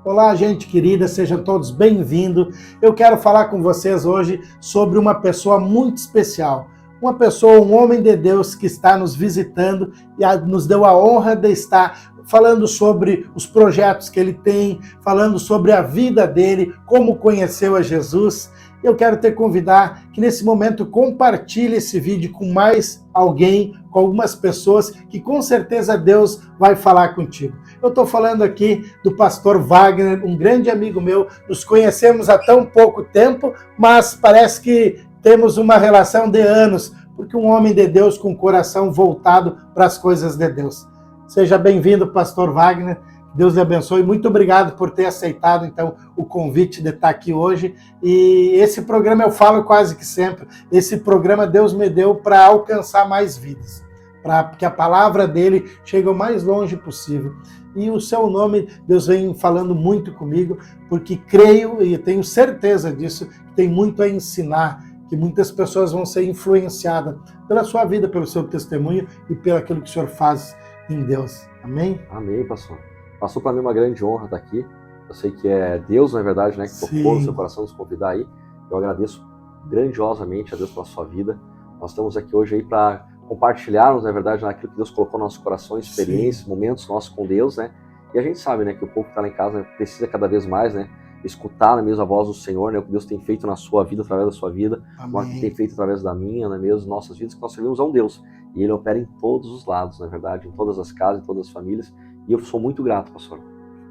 Olá, gente querida, sejam todos bem-vindos. Eu quero falar com vocês hoje sobre uma pessoa muito especial. Uma pessoa, um homem de Deus que está nos visitando e nos deu a honra de estar falando sobre os projetos que ele tem, falando sobre a vida dele, como conheceu a Jesus. Eu quero te convidar que nesse momento compartilhe esse vídeo com mais alguém, com algumas pessoas que com certeza Deus vai falar contigo. Eu estou falando aqui do pastor Wagner, um grande amigo meu. Nos conhecemos há tão pouco tempo, mas parece que temos uma relação de anos, porque um homem de Deus com o coração voltado para as coisas de Deus. Seja bem-vindo, pastor Wagner. Deus lhe abençoe. Muito obrigado por ter aceitado, então, o convite de estar aqui hoje. E esse programa eu falo quase que sempre. Esse programa Deus me deu para alcançar mais vidas, para que a palavra dele chegue o mais longe possível. E o seu nome, Deus vem falando muito comigo, porque creio e tenho certeza disso, que tem muito a ensinar, que muitas pessoas vão ser influenciadas pela sua vida, pelo seu testemunho e pelo aquilo que o Senhor faz em Deus. Amém? Amém, pastor. Passou para mim uma grande honra estar aqui. Eu sei que é Deus, na verdade, né, que tocou no seu coração nos convidar aí. Eu agradeço grandiosamente a Deus pela sua vida. Nós estamos aqui hoje aí para compartilharmos, na verdade, naquilo que Deus colocou no nosso coração, experiências, momentos nossos com Deus, né? E a gente sabe, né, que o povo que está lá em casa, né, precisa cada vez mais, né, escutar, né, mesmo a voz do Senhor, né, o que Deus tem feito na sua vida, através da sua vida, o que tem feito através da minha, né, mesmo nossas vidas, que nós servimos a um Deus. E Ele opera em todos os lados, na verdade, em todas as casas, em todas as famílias. E eu sou muito grato, pastor.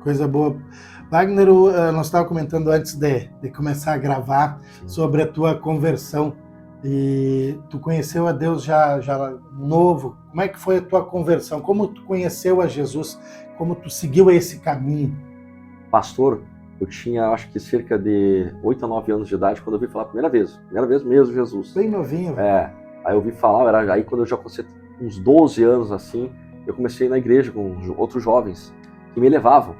Coisa boa. Wagner, nós estávamos comentando antes de começar a gravar sobre a tua conversão. E tu conheceu a Deus já novo. Como é que foi a tua conversão? Como tu conheceu a Jesus? Como tu seguiu esse caminho? Pastor, eu tinha, acho que cerca de 8 a 9 anos de idade quando eu ouvi falar a primeira vez mesmo Jesus. Bem novinho. Aí eu ouvi falar, aí quando eu já comecei uns 12 anos assim, eu comecei na igreja com outros jovens que me levavam.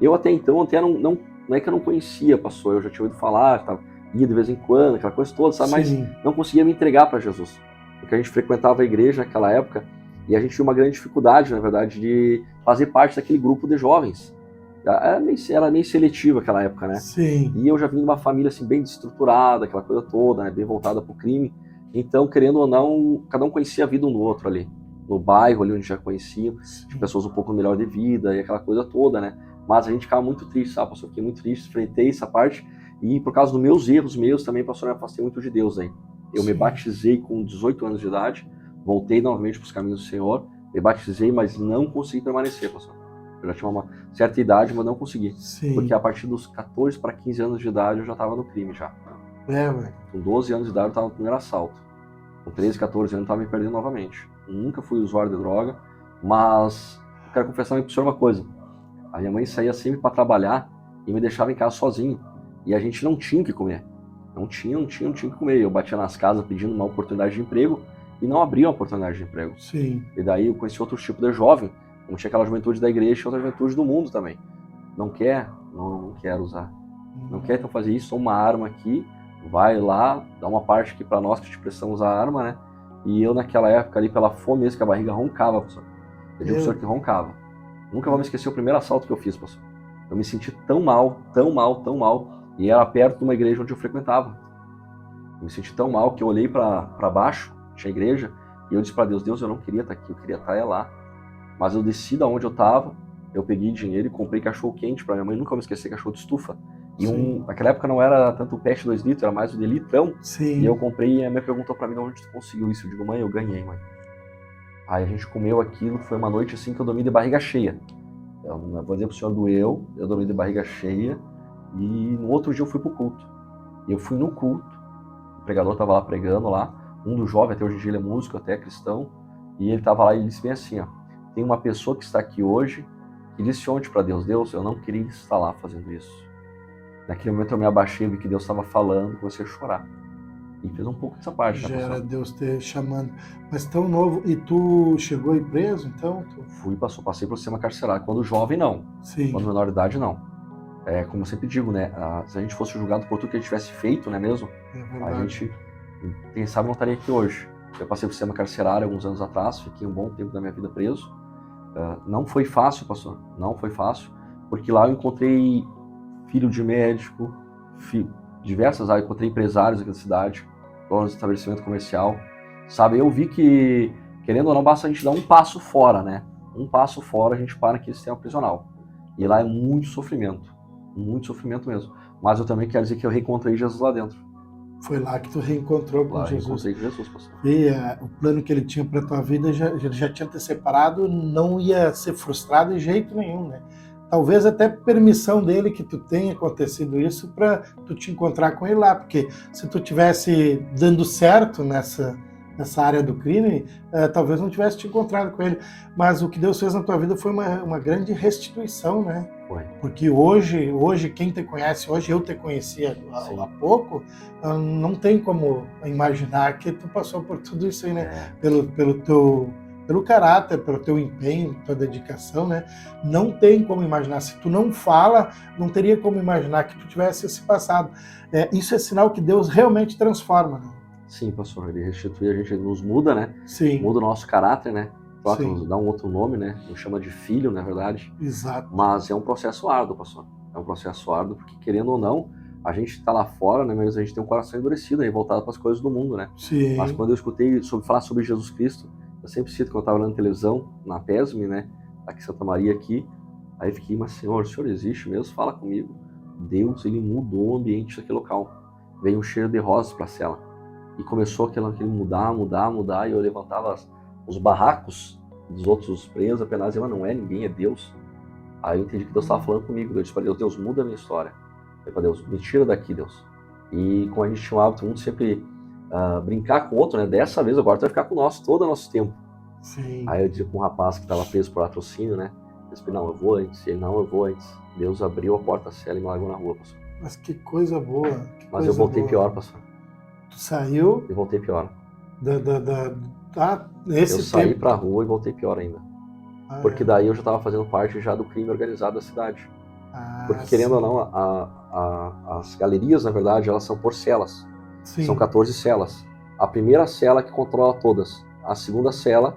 Eu até então, não é que eu não conhecia, pastor, eu já tinha ouvido falar, ia de vez em quando, aquela coisa toda, sabe? Mas não conseguia me entregar para Jesus. Porque a gente frequentava a igreja naquela época e a gente tinha uma grande dificuldade, na verdade, de fazer parte daquele grupo de jovens. Era meio seletivo aquela época, né? Sim. E eu já vim de uma família assim, bem desestruturada, aquela coisa toda, né? Bem voltada para o crime. Então, querendo ou não, cada um conhecia a vida um do outro ali. No bairro ali onde já conhecia, de pessoas um pouco melhor de vida e aquela coisa toda, né? Mas a gente ficava muito triste, sabe, pastor? Fiquei muito triste, enfrentei essa parte e por causa dos meus erros também, pastor, eu me afastei muito de Deus aí. Eu me batizei com 18 anos de idade, voltei novamente para os caminhos do Senhor, me batizei, mas não consegui permanecer, pastor. Eu já tinha uma certa idade, mas não consegui. Porque a partir dos 14 para 15 anos de idade eu já estava no crime já. Com 12 anos de idade eu estava no primeiro assalto. Com 13, 14 anos eu estava me perdendo novamente. Nunca fui usuário de droga, mas eu quero confessar para o senhor uma coisa. A minha mãe saía sempre para trabalhar e me deixava em casa sozinho. E a gente não tinha o que comer. Não tinha o que comer. Eu batia nas casas pedindo uma oportunidade de emprego e não abria uma oportunidade de emprego. Sim. E daí eu conheci outro tipo de jovem. Não tinha aquela juventude da igreja, tinha outra juventude do mundo também. Não quer? Não quero usar. Não quer então fazer isso? Uma arma aqui, vai lá, dá uma parte aqui para nós que te precisamos usar a arma, né? E eu naquela época ali, pela fome mesmo, que a barriga roncava, pastor. Eu digo pro senhor que roncava. Nunca vou me esquecer o primeiro assalto que eu fiz, pastor. Eu me senti tão mal. E era perto de uma igreja onde eu frequentava. Eu me senti tão mal que eu olhei para baixo, tinha igreja, e eu disse para Deus, eu não queria estar aqui, eu queria estar lá. Mas eu desci da onde eu estava, eu peguei dinheiro e comprei cachorro quente para minha mãe, nunca me esquecer, cachorro de estufa. E naquela época não era tanto o pet 2 litros, era mais o de litrão. Sim. E eu comprei e a minha perguntou para mim de onde tu conseguiu isso. Eu digo, mãe, eu ganhei, mãe. Aí a gente comeu aquilo, foi uma noite assim que eu dormi de barriga cheia. Eu vou dizer pro senhor, doeu, eu dormi de barriga cheia. E no outro dia eu fui pro culto. E eu fui no culto, o pregador estava lá pregando lá, um dos jovens, até hoje em dia ele é músico, até é cristão, e ele estava lá e ele disse bem assim, ó, tem uma pessoa que está aqui hoje que disse ontem para Deus, eu não queria estar lá fazendo isso. Naquele momento eu me abaixei, vi que Deus estava falando, comecei a chorar. E fez um pouco dessa parte. Já era Deus te chamando. Mas tão novo. E tu chegou aí preso, então? Passei por sistema carcerário. Quando jovem, não. Sim. Quando menor de idade, não. Como eu sempre digo, né? Se a gente fosse julgado por tudo que a gente tivesse feito, né mesmo? A gente, quem sabe, não estaria aqui hoje. Eu passei por sistema carcerário alguns anos atrás, fiquei um bom tempo da minha vida preso. Não foi fácil, pastor. Não foi fácil. Porque lá eu encontrei filho de médico, diversas áreas, encontrei empresários aqui da cidade, donos de estabelecimento comercial, sabe? Eu vi que, querendo ou não, basta a gente dar um passo fora, né? Um passo fora a gente para naquele sistema prisional. E lá é muito sofrimento mesmo. Mas eu também quero dizer que eu reencontrei Jesus lá dentro. Foi lá que tu reencontrou com Lá eu Jesus. reencontrei com Jesus, pastor. E o plano que ele tinha para tua vida já tinha te separado, não ia ser frustrado de jeito nenhum, né? Talvez até permissão dele que tu tenha acontecido isso para tu te encontrar com ele lá, porque se tu tivesse dando certo nessa área do crime, talvez não tivesse te encontrado com ele. Mas o que Deus fez na tua vida foi uma grande restituição, né? Foi. Porque hoje quem te conhece, hoje eu te conheci há pouco, não tem como imaginar que tu passou por tudo isso aí, né? Pelo caráter, pelo teu empenho, tua dedicação, né? Não tem como imaginar. Se tu não fala, não teria como imaginar que tu tivesse esse passado. Isso é sinal que Deus realmente transforma, né? Sim, pastor, ele restitui a gente, ele nos muda, né? Sim. Muda o nosso caráter, né? Claro, nos dá um outro nome, né? Nos chama de filho, na verdade. Exato. Mas é um processo árduo, pastor. É um processo árduo, porque querendo ou não, a gente está lá fora, né? Mas a gente tem um coração endurecido, aí, voltado para as coisas do mundo, né? Sim. Mas quando eu escutei falar sobre Jesus Cristo, eu sempre cito que eu estava olhando televisão, na PESM, né? Aqui em Santa Maria, aqui. Aí eu fiquei, mas Senhor, o Senhor existe mesmo? Fala comigo. Deus, ele mudou o ambiente daquele local. Veio um cheiro de rosas para a cela. E começou aquele mudar, e eu levantava os barracos dos outros presos, apenas eu não é ninguém, é Deus. Aí eu entendi que Deus estava falando comigo. Eu disse para Deus, Deus, muda a minha história. Eu falei para Deus, me tira daqui, Deus. E como a gente tinha o hábito, muito sempre brincar com o outro, né? Dessa vez agora tu vai ficar com o nosso, todo o nosso tempo. Sim. Aí eu disse com um rapaz que estava preso por latrocínio, né? Eu disse, não, eu vou antes. E ele, não, eu vou antes. Deus abriu a porta da cela e me largou na rua, pastor. Mas que coisa boa. Mas eu voltei pior, pastor. Tu saiu? Eu voltei pior. Nesse eu saí tempo. pra rua e voltei pior ainda. Porque daí eu já estava fazendo parte já do crime organizado da cidade. Porque querendo ou não, as galerias, na verdade, elas são por celas. Sim. São 14 celas. A primeira cela que controla todas. A segunda cela,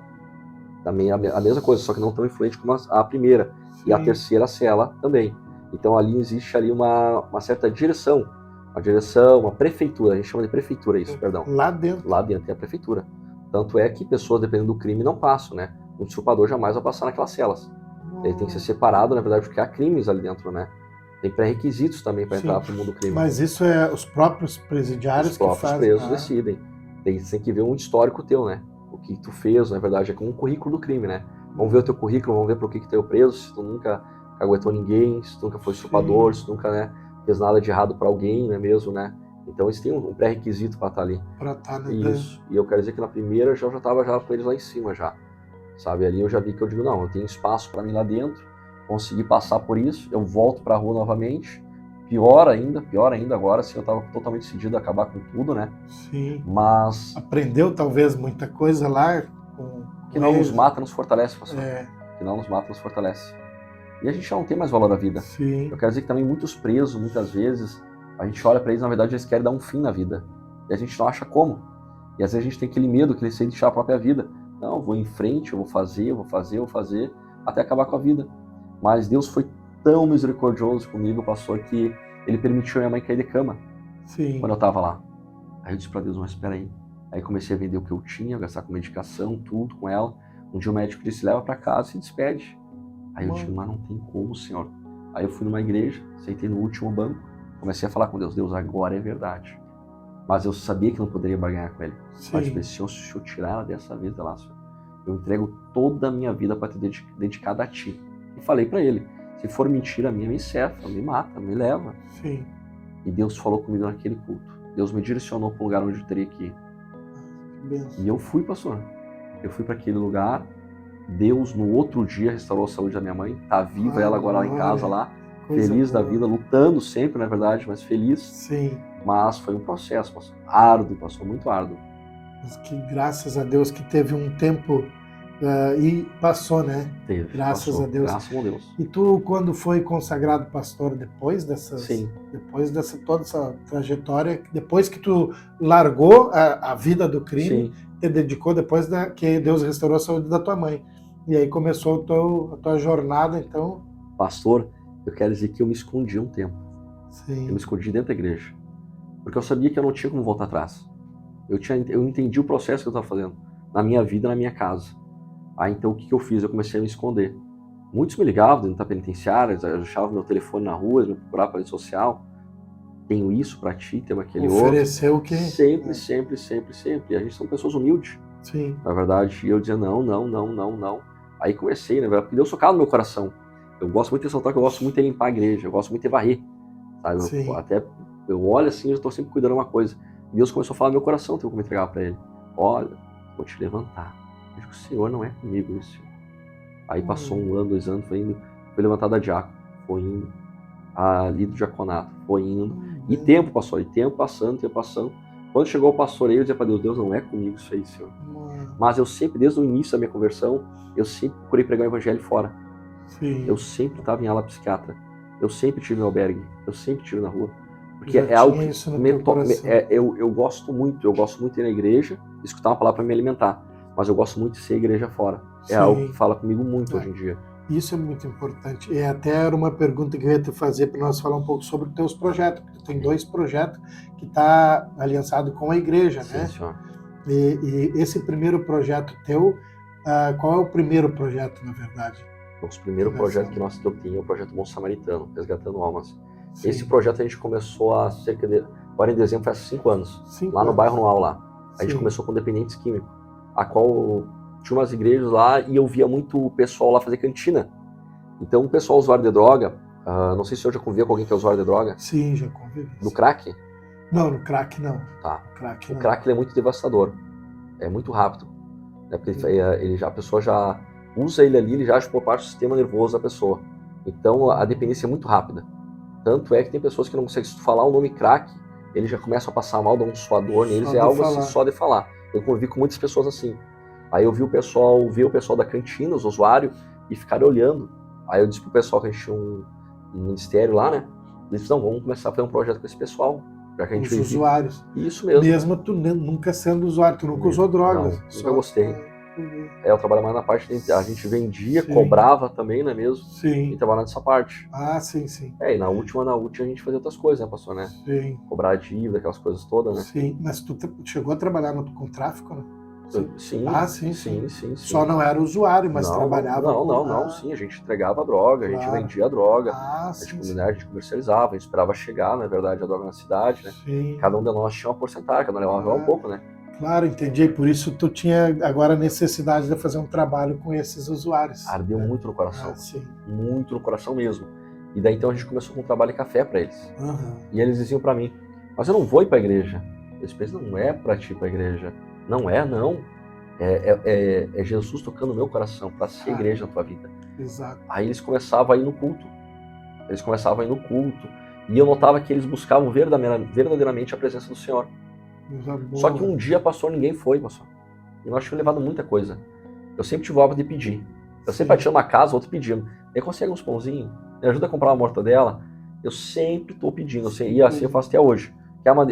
também a mesma coisa, só que não tão influente como a primeira. Sim. E a terceira cela também. Então ali existe ali uma certa direção. Uma direção, uma prefeitura, a gente chama de prefeitura isso, perdão. Lá dentro. Lá dentro tem a prefeitura. Tanto é que pessoas, dependendo do crime, não passam, né? O usurpador jamais vai passar naquelas celas. Ele tem que ser separado, na verdade, porque há crimes ali dentro, né? Tem pré-requisitos também para entrar pro mundo do crime. Mas isso é os próprios presidiários que fazem? Os próprios presos decidem. Tem que ver um histórico teu, né? O que tu fez, na verdade, é como um currículo do crime, né? Vamos ver o teu currículo, vamos ver por que tu é preso, se tu nunca aguentou ninguém, se tu nunca foi usurpador, se tu nunca, né, fez nada de errado para alguém, não é mesmo, né? Então eles têm um pré-requisito para estar ali. Para estar né? Isso. E eu quero dizer que na primeira eu já estava já com eles lá em cima já. Sabe, ali eu já vi que eu digo, não, eu tenho espaço para mim lá dentro, consegui passar por isso, eu volto para a rua novamente, pior ainda agora, assim, eu estava totalmente decidido a acabar com tudo, né? Sim. Mas... aprendeu talvez muita coisa lá? Que não nos mata, nos fortalece, pastor. Que não nos mata, nos fortalece. E a gente já não tem mais valor à vida. Sim. Eu quero dizer que também muitos presos, muitas vezes, a gente olha para eles, na verdade, eles querem dar um fim na vida. E a gente não acha como. E às vezes a gente tem aquele medo que eles têm de deixar a própria vida. Não, eu vou em frente, eu vou fazer, até acabar com a vida. Mas Deus foi tão misericordioso comigo, pastor, que ele permitiu minha mãe cair de cama. Sim. Quando eu estava lá. Aí eu disse para Deus, mas espera aí. Aí comecei a vender o que eu tinha, gastar com medicação, tudo com ela. Um dia o médico disse, leva para casa e se despede. Aí eu disse, mas não tem como, Senhor. Aí eu fui numa igreja, sentei no último banco, comecei a falar com Deus, Deus, agora é verdade. Mas eu sabia que não poderia barganhar com ele. Mas eu disse, se eu tirar ela dessa vez, lá, Senhor, eu entrego toda a minha vida para te dedicar a ti. E falei para ele, se for mentira minha, me cefa, me mata, me leva. Sim. E Deus falou comigo naquele culto. Deus me direcionou para um lugar onde eu teria que ir. E eu fui, pastor. Eu fui para aquele lugar. Deus, no outro dia, restaurou a saúde da minha mãe. Tá viva ela agora lá em casa, lá. Feliz da vida, lutando sempre, na verdade, mas feliz. Sim. Mas foi um processo, pastor. Árduo, pastor, muito árduo. Mas que graças a Deus que teve um tempo e passou, né? Teve. Graças a Deus. Graças a Deus. E tu, quando foi consagrado pastor, depois dessas... Sim. Depois dessa toda essa trajetória, depois que tu largou a vida do crime, Sim. te dedicou depois que Deus restaurou a saúde da tua mãe. E aí começou a tua jornada, então... Pastor, Eu quero dizer que eu me escondi um tempo. Sim. Eu me escondi dentro da igreja. Porque eu sabia que eu não tinha como voltar atrás. Eu entendi o processo que eu estava fazendo na minha vida, na minha casa. Aí então o que eu fiz? Eu comecei a me esconder. Muitos me ligavam dentro da penitenciária, eu deixava meu telefone na rua, eles me procuravam para rede social. Tenho isso para ti, tenho aquele outro. Ofereceu o quê? Sempre, sempre, sempre, sempre. E a gente são pessoas humildes. Sim. Na verdade, e eu dizia não, não, não, não, não. Aí comecei, né? Porque Deus tocava no meu coração. Eu gosto muito de ressaltar que eu gosto muito de limpar a igreja, eu gosto muito de varrer. Sabe? Eu olho assim, eu estou sempre cuidando de uma coisa. E Deus começou a falar no meu coração, tenho como entregar para ele. Olha, vou te levantar. Eu digo, o Senhor não é comigo isso. Aí passou 1 ano, 2 anos, foi levantado a diácono, foi indo. A líder do diaconato, foi indo. E tempo passou, e tempo passando. Quando chegou o pastor aí, eu dizia para Deus, Deus não é comigo isso aí, Senhor. Mas eu sempre, desde o início da minha conversão, eu sempre procurei pregar o evangelho fora. Sim. Eu sempre estava em ala psiquiatra. Eu sempre tive no albergue. Eu sempre tive na rua. Porque Já é algo tinha que isso no teu coração. eu gosto muito. Eu gosto muito de ir na igreja, escutar uma palavra para me alimentar. Mas eu gosto muito de ser igreja fora. Sim. É algo que fala comigo muito hoje em dia. Isso é muito importante. E até era uma pergunta que eu ia te fazer para nós falar um pouco sobre os teus projetos. Tu tem 2 projetos que tá aliançado com a igreja, Sim, né? Senhor. E esse primeiro projeto teu, qual é o primeiro projeto, na verdade? Nosso primeiro projeto que eu tenho é o projeto Bom Samaritano, Resgatando Almas. Sim. Esse projeto a gente começou agora em dezembro faz 5 anos. 5 lá anos. No bairro Noal lá. A gente Sim. começou com dependentes químicos, a qual tinha umas igrejas lá e eu via muito o pessoal lá fazer cantina. Então o pessoal usuário de droga, não sei se eu já conviveu com alguém que é usuário de droga. Sim, já convivi. No crack? Não, no crack não. Tá. O crack ele é muito devastador, é muito rápido. Né? Porque a pessoa já usa ele ali, ele já age por parte do sistema nervoso da pessoa. Então a dependência é muito rápida. Tanto é que tem pessoas que não conseguem, se tu falar o nome crack, eles já começam a passar mal, dão um suador neles, é algo assim só de falar. Eu convivi com muitas pessoas assim. Aí eu vi o pessoal da cantina, os usuários, e ficaram olhando. Aí eu disse pro pessoal que a gente tinha um ministério lá, né? Eles disseram, não, vamos começar a fazer um projeto com esse pessoal. Já que a gente os usuários. Isso mesmo. Mesmo tu nunca sendo usuário, tu nunca usou drogas. Não, nunca gostei. Eu trabalho mais na parte de a gente vendia, sim, cobrava também, não é mesmo? Sim. E trabalhava nessa parte. Ah, sim, sim. E na última a gente fazia outras coisas, né, pastor, né? Sim. Cobrar dívida, aquelas coisas todas, né? Sim, mas tu chegou a trabalhar com tráfico, né? Sim. Ah, sim. Só não era usuário, mas trabalhava Não, sim, a gente entregava droga, claro. A gente vendia droga, a gente comercializava, a gente esperava chegar, na verdade, a droga na cidade, né? Sim. Cada um de nós tinha uma porcentagem, cada um levava um pouco, né? Claro, entendi. Por isso tu tinha agora a necessidade de fazer um trabalho com esses usuários. Ardeu muito no coração. Sim. Muito no coração mesmo. E daí então a gente começou com um trabalho de café para eles. Uhum. E eles diziam para mim, mas eu não vou ir para a igreja. Eles pensam, não é para ti ir para a igreja. Não é, não. É Jesus tocando no meu coração para ser igreja na tua vida. Exato. Aí eles começavam a ir no culto. E eu notava que eles buscavam verdadeiramente a presença do Senhor. Só que um dia, pastor, ninguém foi, pastor. E nós tínhamos levado muita coisa. Eu sempre tive o hábito de pedir. Eu sempre batia numa casa, outro pedindo. Me consegue uns pãozinhos? Me ajuda a comprar uma mortadela? Eu sempre estou pedindo. E assim eu faço até hoje.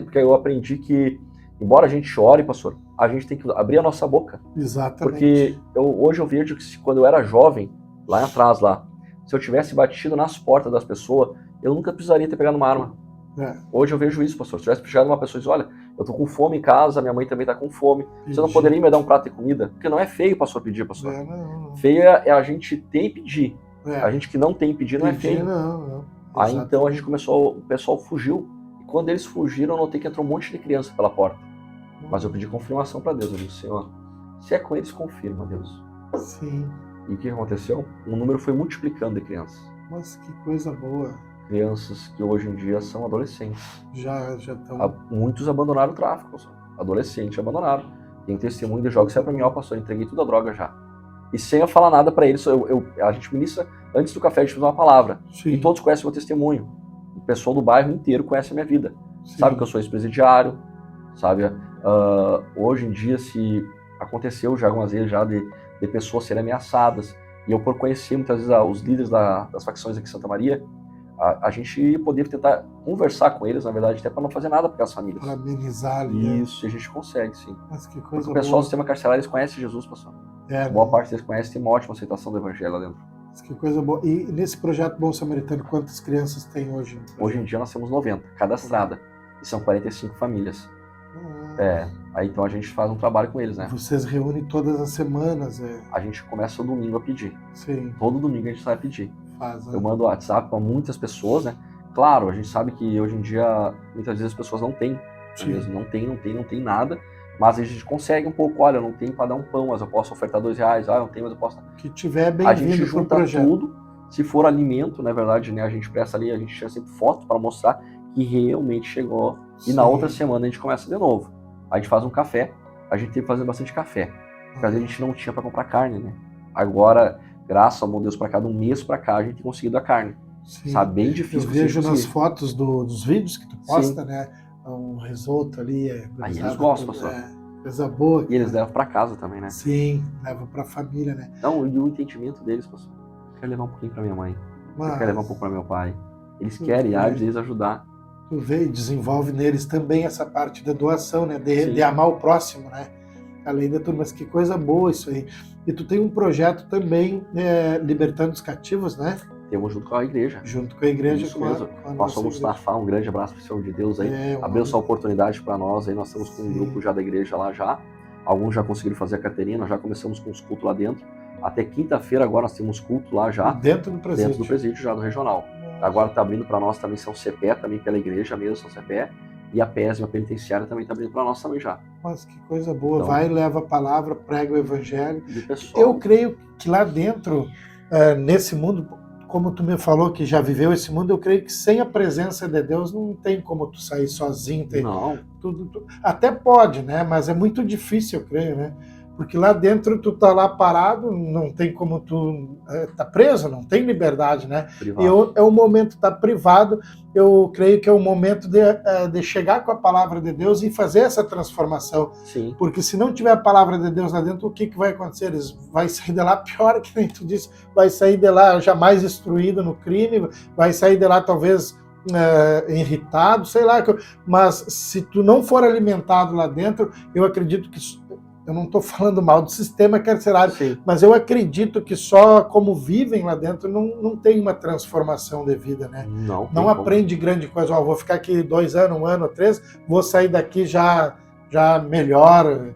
Porque eu aprendi que, embora a gente ore, pastor, a gente tem que abrir a nossa boca. Exatamente. Porque hoje eu vejo que quando eu era jovem, lá atrás, se eu tivesse batido nas portas das pessoas, eu nunca precisaria ter pegado uma arma. Hoje eu vejo isso, pastor. Se eu tivesse chegado uma pessoa e disse, olha, eu tô com fome em casa, minha mãe também tá com fome, você não poderia me dar um prato de comida? Porque não é feio, pastor, pedir, pastor. Não. Feio é a gente ter e pedir. A gente que não tem e pedir não é feio. Não. Aí então a gente começou, o pessoal fugiu. E quando eles fugiram, eu notei que entrou um monte de criança pela porta. Mas eu pedi confirmação para Deus. Eu disse, Senhor, se é com eles, confirma, Deus. Sim. E o que aconteceu? O número foi multiplicando de crianças. Mas que coisa boa. Crianças que hoje em dia são adolescentes. Já estão... Muitos abandonaram o tráfico, pastor. Adolescentes abandonaram. Tem testemunho de jogos que é para mim, ó, pastor, eu entreguei toda a droga já. E sem eu falar nada para eles, a gente ministra, antes do café a gente faz uma palavra. Sim. E todos conhecem o meu testemunho. O pessoal do bairro inteiro conhece a minha vida. Sim. Sabe que eu sou ex-presidiário, sabe? Hoje em dia, se aconteceu já algumas vezes já de pessoas serem ameaçadas, e eu por conhecer muitas vezes os líderes das facções aqui em Santa Maria, a gente poder tentar conversar com eles, na verdade, até para não fazer nada para aquelas famílias. Para amenizar ali. Isso, a gente consegue, sim. Mas que coisa porque o pessoal do sistema carcerário, eles conhecem Jesus, pastor. Boa parte deles conhece, tem uma ótima aceitação do evangelho lá dentro. Que coisa boa. E nesse projeto Bom Samaritano, quantas crianças tem hoje? Hoje em dia nós temos 90 cadastrada, e são 45 famílias. Aí então a gente faz um trabalho com eles, né? Vocês reúnem todas as semanas? A gente começa o domingo a pedir. Sim. Todo domingo a gente sai a pedir. Faz, né? Eu mando WhatsApp para muitas pessoas, né? Claro, a gente sabe que hoje em dia, muitas vezes as pessoas não têm. Não tem nada. Mas a gente consegue um pouco, olha, eu não tenho para dar um pão, mas eu posso ofertar R$2, eu não tenho, mas eu posso... Que tiver bem-vindo. A gente junta tudo, se for alimento, na verdade, né, a gente presta ali, a gente tira sempre foto para mostrar que realmente chegou. E na outra semana a gente começa de novo. A gente faz um café, a gente tem que fazer bastante café, porque a gente não tinha para comprar carne, né? Agora, graças ao bom Deus, para cada um mês para cá, a gente tem conseguido a carne. Sabe, bem difícil. Eu vejo nas fotos dos vídeos que tu posta, né? Um risoto ali. Aí eles gostam, pastor. Coisa boa. E eles levam para casa também, né? Sim, levam para a família, né? Não, e o entendimento deles, pastor. Eu quero levar um pouquinho para minha mãe. Eu quero levar um pouco para meu pai. Eles querem, às vezes, ajudar. Tu vê e desenvolve neles também essa parte da doação, né? De amar o próximo, né? Além de tudo, mas que coisa boa isso aí. E tu tem um projeto também libertando os cativos, né? Temos junto com a igreja. Junto com a igreja. Isso mesmo. Nós somos Mustafa, um grande abraço para o Senhor de Deus aí. Abriu essa oportunidade para nós aí. Nós estamos com um grupo já da igreja lá já. Alguns já conseguiram fazer a carteirinha, nós já começamos com os cultos lá dentro. Até quinta-feira agora nós temos culto lá já. Dentro do presídio. Dentro do presídio já do regional. Agora está abrindo para nós também São Cepé, também pela igreja mesmo, São Cepé. E a PESM, a penitenciária, também está abrindo para nós também já. Mas que coisa boa. Então, vai, leva a palavra, prega o evangelho. Pessoal, eu creio que lá dentro, nesse mundo, como tu me falou que já viveu esse mundo, eu creio que sem a presença de Deus não tem como tu sair sozinho. Não. Até pode, né? Mas é muito difícil, eu creio, né? Porque lá dentro tu tá lá parado, não tem como tu tá preso, não tem liberdade, né? E é o momento tá privado, eu creio que é o momento de chegar com a palavra de Deus e fazer essa transformação. Sim. Porque se não tiver a palavra de Deus lá dentro, o que vai acontecer? Eles vai sair de lá pior, que nem tu disse, vai sair de lá jamais instruído no crime, vai sair de lá talvez irritado, sei lá. Mas se tu não for alimentado lá dentro, eu acredito que... Eu não estou falando mal do sistema carcerário, mas eu acredito que só como vivem lá dentro não tem uma transformação de vida, né? Não aprende grande coisa. Vou ficar aqui 2 anos, 1 ano, 3, vou sair daqui já melhor.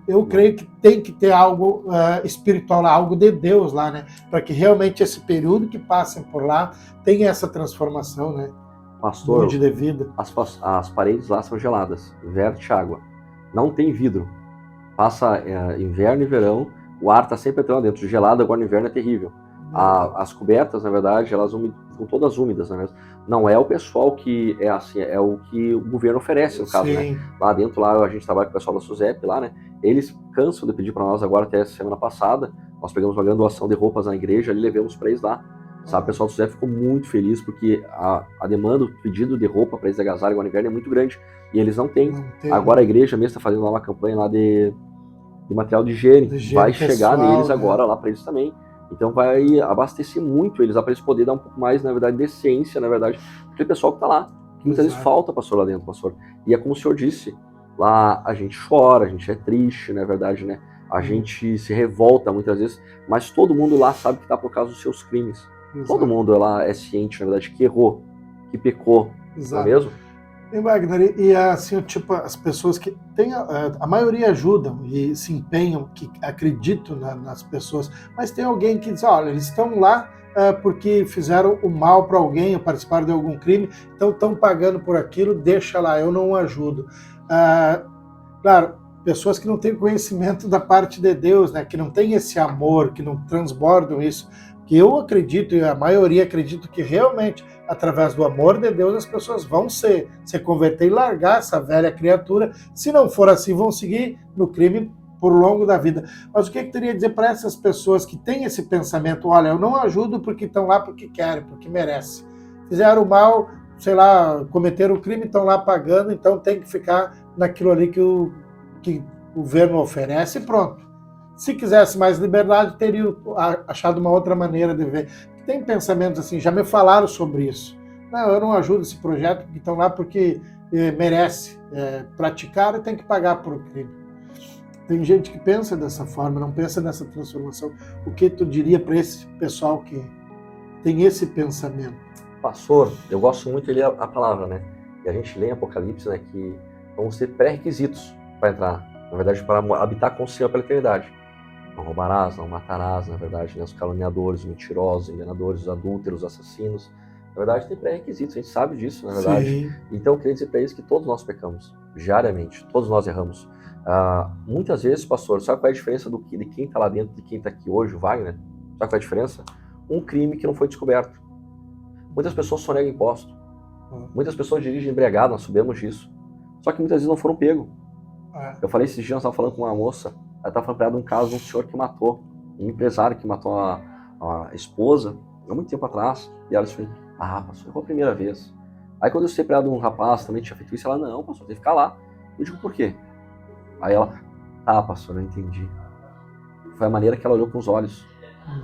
Eu creio que tem que ter algo espiritual lá, algo de Deus lá, né? Para que realmente esse período que passem por lá tenha essa transformação, né? Pastor, de vida. As paredes lá são geladas, verte água. Não tem vidro. Passa inverno e verão, o ar está sempre entrando dentro, gelado, agora no inverno é terrível. As cobertas, na verdade, elas ficam todas úmidas, né? Não é o pessoal que é assim, é o que o governo oferece, no caso, né? Lá dentro, lá a gente trabalha com o pessoal da SUSEP lá, né? Eles cansam de pedir para nós agora, até semana passada, nós pegamos uma grande doação de roupas na igreja, ali levamos para eles lá. Sabe, o pessoal do SUSEP ficou muito feliz, porque a demanda, o pedido de roupa para eles agasalho agora no inverno é muito grande, e eles não têm. Agora a igreja mesmo está fazendo lá uma campanha lá de material de higiene, vai chegar neles agora, lá para eles também. Então vai abastecer muito eles, para eles poderem dar um pouco mais, na verdade, de ciência, na verdade, aquele pessoal que está lá, que muitas vezes falta, pastor, lá dentro, pastor. E é como o senhor disse, lá a gente chora, a gente é triste, na verdade, né? A gente se revolta muitas vezes, mas todo mundo lá sabe que está por causa dos seus crimes. Todo mundo lá é ciente, na verdade, que errou, que pecou, não é mesmo? E Wagner, e assim, tipo, as pessoas que têm, a maioria ajudam e se empenham, que acreditam nas pessoas, mas tem alguém que diz, olha, eles estão lá porque fizeram o mal para alguém ou participaram de algum crime, então estão pagando por aquilo, deixa lá, eu não ajudo. Claro, pessoas que não têm conhecimento da parte de Deus, né, que não têm esse amor, que não transbordam isso, que eu acredito, e a maioria acredita que realmente, através do amor de Deus, as pessoas vão se converter e largar essa velha criatura. Se não for assim, vão seguir no crime por longo da vida. Mas o que eu teria a dizer para essas pessoas que têm esse pensamento, olha, eu não ajudo porque estão lá porque querem, porque merecem. Fizeram mal, sei lá, cometeram o crime, estão lá pagando, então tem que ficar naquilo ali que o governo oferece e pronto. Se quisesse mais liberdade, teria achado uma outra maneira de ver. Tem pensamentos assim, já me falaram sobre isso. Não, eu não ajudo esse projeto, porque estão lá porque merece praticar e tem que pagar por crime. tem gente que pensa dessa forma, não pensa nessa transformação. O que tu diria para esse pessoal que tem esse pensamento? Pastor, eu gosto muito de ler a palavra, né? E a gente lê em Apocalipse, né, que vão ser pré-requisitos para entrar, na verdade, para habitar com o Senhor pela eternidade. Não roubarás, não matarás, na verdade, né, os caluniadores, os mentirosos, os enganadores, os adúlteros, os assassinos. Na verdade, tem pré-requisitos, a gente sabe disso, na verdade. Sim. Então, eu queria dizer para eles que todos nós pecamos, diariamente, todos nós erramos. Muitas vezes, pastor, sabe qual é a diferença de quem está lá dentro, de quem está aqui hoje, o Wagner? Sabe qual é a diferença? Um crime que não foi descoberto. Muitas pessoas sonegam imposto. Muitas pessoas dirigem embriagadas, nós sabemos disso. Só que muitas vezes não foram pegos. Eu falei esses dias, nós estávamos falando com uma moça, ela estava falando para ela de um caso de um senhor que matou, um empresário que matou a esposa, há muito tempo atrás, e ela disse, pastor, foi a primeira vez. Aí quando eu sei para ela de um rapaz também que tinha feito isso, ela, não, pastor, tem que ficar lá. Eu digo, por quê? Aí ela, pastor, eu entendi. Foi a maneira que ela olhou com os olhos.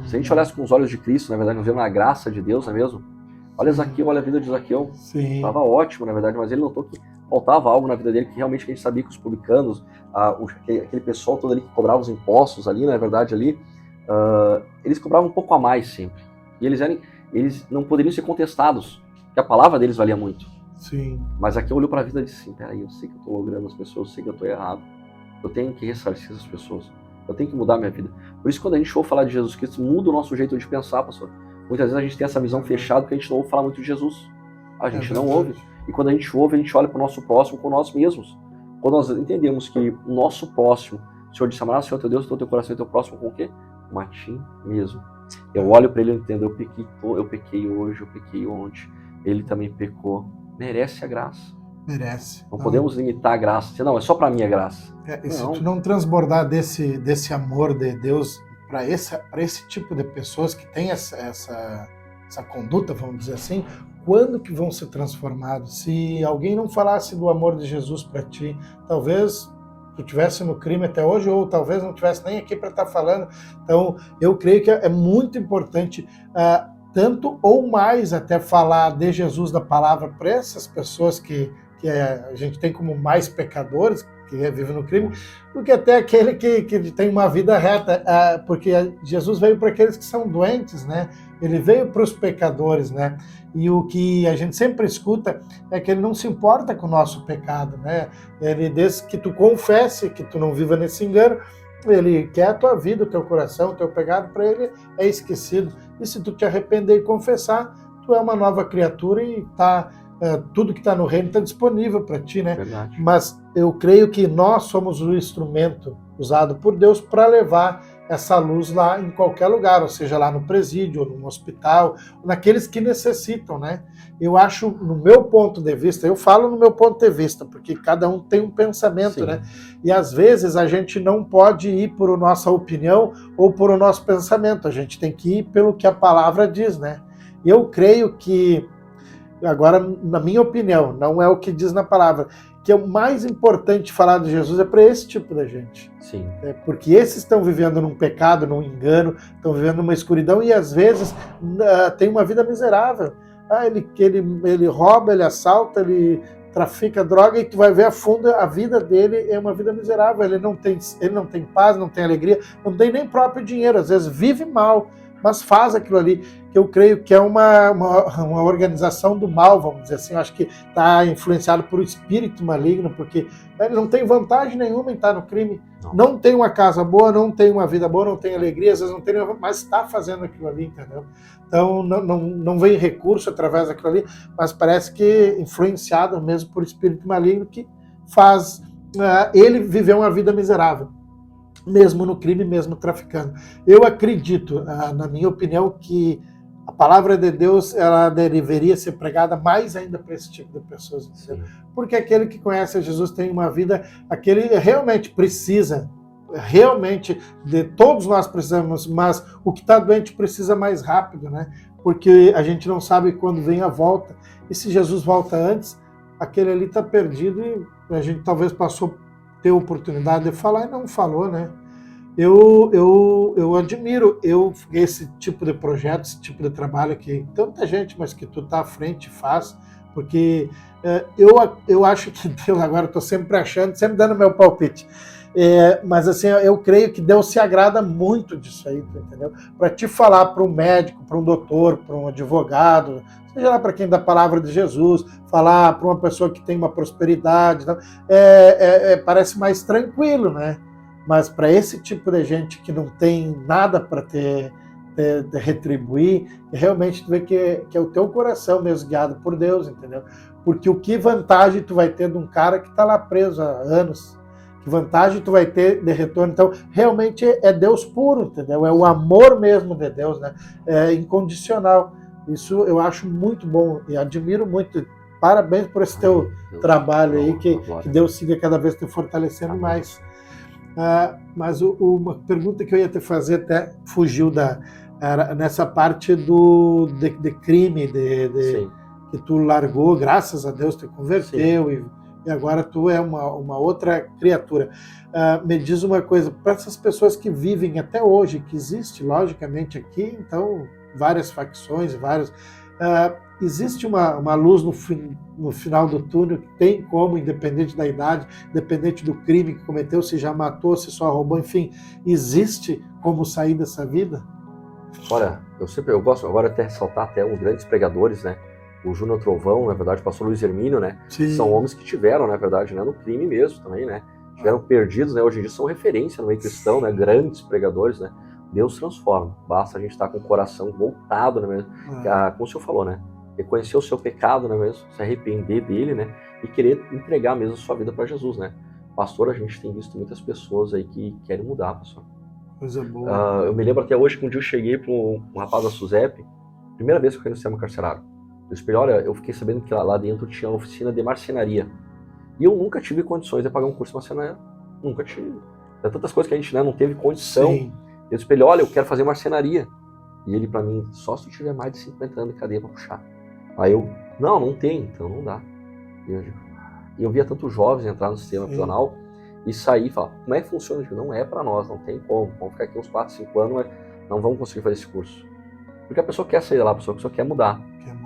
Se a gente olhasse com os olhos de Cristo, na verdade, nós vemos a graça de Deus, não é mesmo? Olha Zaqueu, olha a vida de Zaqueu. Estava ótimo, na verdade, mas ele notou que faltava algo na vida dele, que realmente a gente sabia que os publicanos, aquele pessoal todo ali que cobrava os impostos ali, na verdade, ali, eles cobravam um pouco a mais sempre. E eles não poderiam ser contestados, porque a palavra deles valia muito. Sim. Mas aqui olhou para a vida e disse assim, peraí, eu sei que eu estou logrando as pessoas, eu sei que eu estou errado. Eu tenho que ressarcir essas pessoas. Eu tenho que mudar a minha vida. Por isso, quando a gente ouve falar de Jesus Cristo, muda o nosso jeito de pensar, pastor. Muitas vezes a gente tem essa visão fechada porque a gente não ouve falar muito de Jesus. A gente não ouve. E quando a gente ouve, a gente olha para o nosso próximo com nós mesmos. Quando nós entendemos que o nosso próximo, o Senhor disse, amarás o Senhor teu Deus, todo teu coração e teu próximo com o quê? Com a ti mesmo. Eu olho para ele e entendo, eu pequei hoje, eu pequei ontem. Ele também pecou. Merece a graça. Merece. Não podemos limitar a graça. Não, é só para mim a graça. E se tu não transbordar desse amor de Deus para esse tipo de pessoas que tem essa conduta, vamos dizer assim, quando que vão ser transformados? Se alguém não falasse do amor de Jesus para ti, talvez tu estivesse no crime até hoje, ou talvez não estivesse nem aqui para estar falando. Então, eu creio que é muito importante, tanto ou mais até falar de Jesus, da palavra, para essas pessoas que a gente tem como mais pecadores, que vivem no crime, do que até aquele que tem uma vida reta, porque Jesus veio para aqueles que são doentes, né? Ele veio para os pecadores, né? E o que a gente sempre escuta é que ele não se importa com o nosso pecado, né? Ele, desde que tu confesse que tu não viva nesse engano, ele quer a tua vida, o teu coração, o teu pecado, para ele é esquecido. E se tu te arrepender e confessar, tu é uma nova criatura e tudo que está no reino está disponível para ti, né? Verdade. Mas eu creio que nós somos o instrumento usado por Deus para levar essa luz lá em qualquer lugar, ou seja, lá no presídio, ou no hospital, naqueles que necessitam, né? Eu acho, no meu ponto de vista, eu falo no meu ponto de vista, porque cada um tem um pensamento, Sim. né? E às vezes a gente não pode ir por nossa opinião ou por o nosso pensamento, a gente tem que ir pelo que a palavra diz, né? Eu creio que, agora, na minha opinião, não é o que diz na palavra, que é o mais importante falar de Jesus é para esse tipo de gente. Sim. Porque esses estão vivendo num pecado, num engano, estão vivendo numa escuridão e às vezes tem uma vida miserável. Ele rouba, ele assalta, ele trafica droga e tu vai ver a fundo, a vida dele é uma vida miserável. Ele não tem paz, não tem alegria, não tem nem próprio dinheiro, às vezes vive mal, mas faz aquilo ali, que eu creio que é uma organização do mal, vamos dizer assim. Eu acho que está influenciado por um espírito maligno, porque ele não tem vantagem nenhuma em estar no crime. Não tem uma casa boa, não tem uma vida boa, não tem alegria, às vezes não tem, mas está fazendo aquilo ali, entendeu? Então não vem recurso através daquilo ali, mas parece que influenciado mesmo por espírito maligno que faz ele viver uma vida miserável, mesmo no crime, mesmo traficando. Eu acredito, na minha opinião, que a palavra de Deus ela deveria ser pregada mais ainda para esse tipo de pessoas, porque aquele que conhece a Jesus tem uma vida, aquele realmente precisa, todos nós precisamos, mas o que está doente precisa mais rápido, né? Porque a gente não sabe quando vem a volta, e se Jesus volta antes, aquele ali está perdido e a gente talvez passou ter a oportunidade de falar e não falou, né? Eu admiro esse tipo de projeto, esse tipo de trabalho que tanta gente, mas que tu tá à frente faz, porque eu acho que Deus, agora estou sempre achando, sempre dando meu palpite, Mas assim, eu creio que Deus se agrada muito disso aí, entendeu? Para te falar para um médico, para um doutor, para um advogado, seja lá para quem dá a palavra de Jesus, falar para uma pessoa que tem uma prosperidade, então, parece mais tranquilo, né? Mas para esse tipo de gente que não tem nada para retribuir, realmente tu vê que é o teu coração mesmo guiado por Deus, entendeu? Porque o que vantagem tu vai ter de um cara que está lá preso há anos? Que vantagem tu vai ter de retorno? Então, realmente é Deus puro, entendeu? É o amor mesmo de Deus, né? É incondicional. Isso eu acho muito bom e admiro muito. Parabéns por esse teu trabalho aí, que Deus siga cada vez te fortalecendo mais. Mas uma pergunta que eu ia te fazer até fugiu nessa parte de crime, que tu largou, graças a Deus te converteu e agora tu é uma outra criatura. Me diz uma coisa, para essas pessoas que vivem até hoje, que existe logicamente aqui, então, várias facções, existe uma luz no final do túnel, que tem como, independente da idade, independente do crime que cometeu, se já matou, se só roubou, enfim, existe como sair dessa vida? Olha, eu gosto agora até ressaltar até uns grandes pregadores, né? O Júnior Trovão, na verdade, o pastor Luiz Hermínio, né? Sim. São homens que tiveram, na verdade, né, no crime mesmo também, né? Tiveram perdidos, né? Hoje em dia são referência no meio cristão, né? Grandes pregadores, né? Deus transforma. Basta a gente estar com o coração voltado, né? Mesmo? Como o senhor falou, né? Reconhecer o seu pecado, né? Mesmo? Se arrepender dele, né? E querer entregar mesmo a sua vida para Jesus, né? Pastor, a gente tem visto muitas pessoas aí que querem mudar, pastor. Coisa boa. Eu me lembro até hoje que um dia eu cheguei para um rapaz da SUSEP, primeira vez que eu fui no sistema carcerário. Eu disse, olha, eu fiquei sabendo que lá dentro tinha uma oficina de marcenaria. E eu nunca tive condições de pagar um curso de marcenaria. Nunca tive. Tem tantas coisas que a gente, né, não teve condição. Sim. Eu disse, olha, eu quero fazer marcenaria. E ele para mim, só se tu tiver mais de 50 anos de cadeia para puxar. Aí eu, não tem, então não dá. E eu via tantos jovens entrar no sistema prisional e sair e falar, como é que funciona? Eu digo, não é para nós, não tem como. Vamos ficar aqui uns 4, 5 anos, mas não vamos conseguir fazer esse curso. Porque a pessoa quer sair lá, a pessoa quer mudar.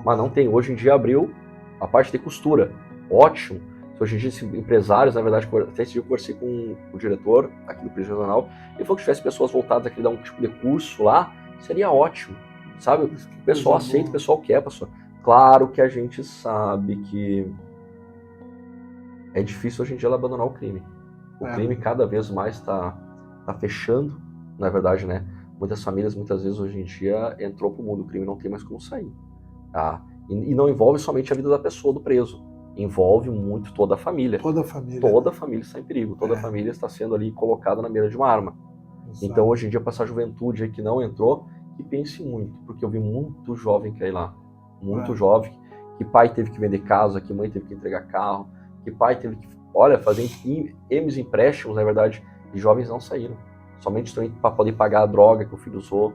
Mas não tem. Hoje em dia abriu a parte de costura. Ótimo. Hoje em dia, empresários, na verdade, até esse dia eu conversei com o diretor aqui do Presídio Regional, ele falou que se tivesse pessoas voltadas aqui a dar um tipo de curso lá, seria ótimo. Sabe? O pessoal aceita, o pessoal quer, pastor. Claro que a gente sabe que é difícil hoje em dia ela abandonar o crime. O crime cada vez mais está fechando, na verdade, né? Muitas famílias, muitas vezes, hoje em dia, entrou para o mundo, o crime não tem mais como sair. Tá? E não envolve somente a vida da pessoa, do preso. Envolve muito toda a família. Toda a família. Toda a família está em perigo. Toda a família está sendo ali colocada na beira de uma arma. Exato. Então, hoje em dia, para essa juventude aí que não entrou, que pense muito, porque eu vi muito jovem cair lá. Muito jovem, que pai teve que vender casa, que mãe teve que entregar carro, que pai teve que, fazer empréstimos, na verdade, e jovens não saíram. Somente para poder pagar a droga que o filho usou.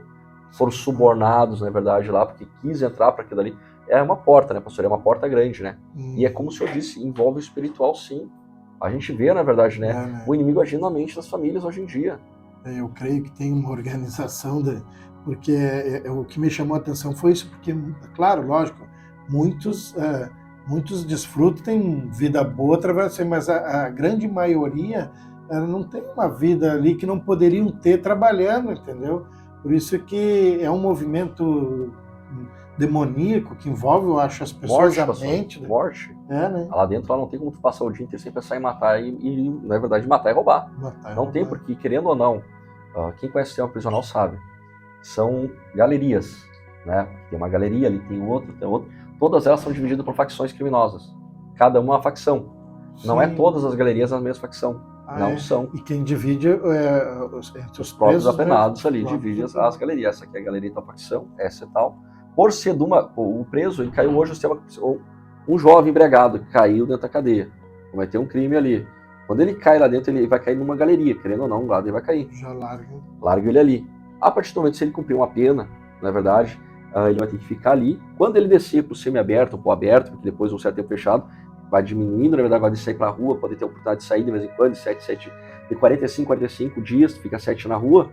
Foram subornados, na verdade, lá, porque quis entrar para aquilo ali. É uma porta, né, pastor? É uma porta grande, né? E é como o senhor disse, envolve o espiritual, sim. A gente vê, na verdade, né, o inimigo agindo na mente das famílias hoje em dia. Eu creio que tem uma organização, porque o que me chamou a atenção foi isso, porque, claro, lógico, muitos desfrutam, têm vida boa através disso, mas a grande maioria não tem uma vida ali que não poderiam ter trabalhando, entendeu? Por isso que é um movimento demoníaco que envolve, eu acho, as pessoas, a mente. Morte. Né? Lá dentro lá não tem como tu passar o dia inteiro sem pensar em matar e na verdade, matar e roubar. Não tem, porque, querendo ou não, quem conhece o sistema prisional sabe, são galerias, né? Tem uma galeria ali, tem outra. Todas elas são divididas por facções criminosas. Cada uma facção. Não é todas as galerias a mesma facção. Não são. E quem divide entre os próprios apenados ali, divide as galerias. Essa aqui é a galeria da facção, essa e tal. Por ser o preso, ele caiu hoje no sistema. Um jovem embriagado que caiu dentro da cadeia, cometeu um crime ali. Quando ele cai lá dentro, ele vai cair numa galeria, querendo ou não, lá ele vai cair. Já larga ele ali. A partir do momento que ele cumprir uma pena, na verdade, ele vai ter que ficar ali. Quando ele descer para o semi-aberto ou para o aberto, porque depois um certo tempo fechado, vai diminuindo, na verdade, vai sair para a rua, pode ter a oportunidade de sair de vez em quando, de 45 dias, fica 7 na rua,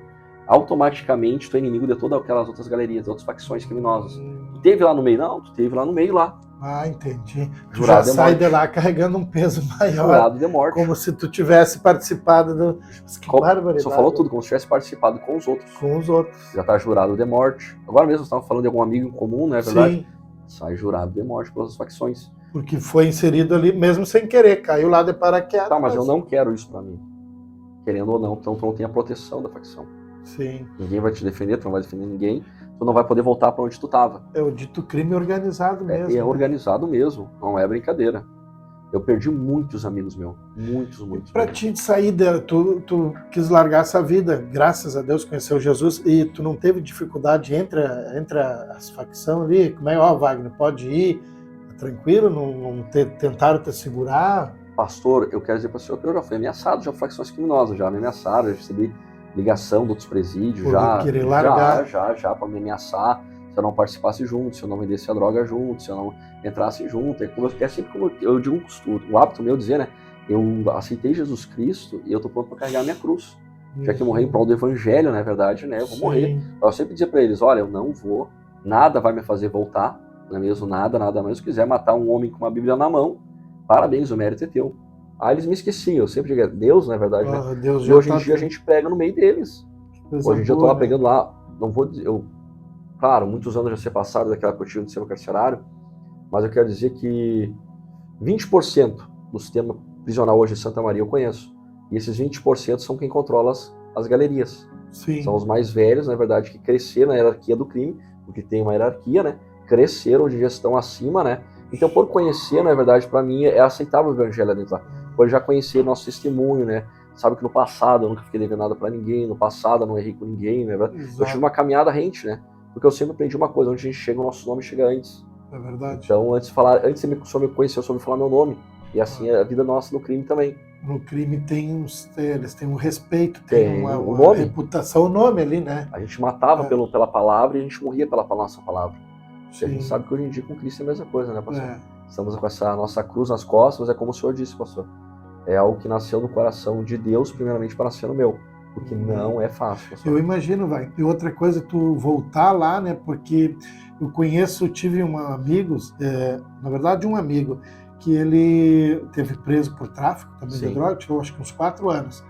automaticamente tu é inimigo de todas aquelas outras galerias, outras facções criminosas. Tu teve lá no meio? Não, tu teve lá no meio lá. Ah, entendi. Tu Jurado já de sai morte. de lá carregando um peso maior, Jurado de morte. como se tu tivesse participado do... Que barbaridade. Só falou tudo, como se tivesse participado com os outros. Com os outros. Já tá jurado de morte. Agora mesmo, você estava falando de algum amigo em comum, não é verdade? Sim, Sai jurado de morte pelas facções. porque foi inserido ali, mesmo sem querer, caiu lá de paraquedas. Tá, mas eu não quero isso pra mim. Querendo ou não, então tu não tem a proteção da facção. Sim. Ninguém vai te defender, tu não vai defender ninguém. Tu não vai poder voltar pra onde tu tava. É o dito crime organizado mesmo. É né? organizado mesmo, não é brincadeira. Eu perdi muitos amigos meus. Muitos. Pra ti sair dela, tu quis largar essa vida, graças a Deus conheceu Jesus, e tu não teve dificuldade entre as facções ali? Como é, ó, Wagner, pode ir, tranquilo, tentaram te segurar? Pastor, eu quero dizer para o senhor que eu já fui ameaçado, já facções criminosas, já me ameaçaram, já recebi ligação de outros presídios, Por querer largar. já para me ameaçar, se eu não participasse junto, se eu não vendesse a droga junto, se eu não entrasse junto. É sempre como eu digo o hábito meu dizer, né? Eu aceitei Jesus Cristo e eu tô pronto para carregar a minha cruz. Já que eu morri em prol do evangelho, na verdade, né? Eu vou morrer. Eu sempre dizia para eles, olha, eu não vou, nada vai me fazer voltar, não é mesmo? Nada mais. Se quiser matar um homem com uma Bíblia na mão, parabéns, o mérito é teu. Aí eles me esqueciam, eu sempre digo, Deus, na verdade, né? Deus e hoje em dia a gente prega no meio deles. Hoje em dia eu tô lá pregando lá, não vou dizer, claro, muitos anos já se passaram daquela que eu tive no sistema carcerário, mas eu quero dizer que 20% do sistema prisional hoje em Santa Maria eu conheço. E esses 20% são quem controla as galerias. Sim. São os mais velhos, na verdade, que cresceram na hierarquia do crime, porque tem uma hierarquia, né? Cresceram, hoje já estão acima, né? Então, por conhecer, na verdade, para mim, é aceitável o evangelho dentro lá. Por já conhecer nosso testemunho, né? Sabe que no passado eu nunca fiquei devendo nada para ninguém, no passado eu não errei com ninguém, né? Eu tive uma caminhada rente, né? Porque eu sempre aprendi uma coisa, onde a gente chega, o nosso nome chega antes. É verdade. Então, antes de me conhecer, eu soube falar meu nome. E assim é a vida nossa no crime também. No crime eles têm um respeito, tem uma nome. Reputação, o nome ali, né? A gente matava pela palavra e a gente morria pela nossa palavra. Sim. E a gente sabe que hoje em dia com Cristo é a mesma coisa, né, pastor? Estamos com essa nossa cruz nas costas, é como o senhor disse, pastor. É algo que nasceu no coração de Deus, primeiramente, para nascer no meu. Porque não é fácil, pastor. Eu imagino, vai. E outra coisa, tu voltar lá, né? Porque eu tive amigos, na verdade um amigo, que ele teve preso por tráfico também de droga, tirou acho que uns 4 anos.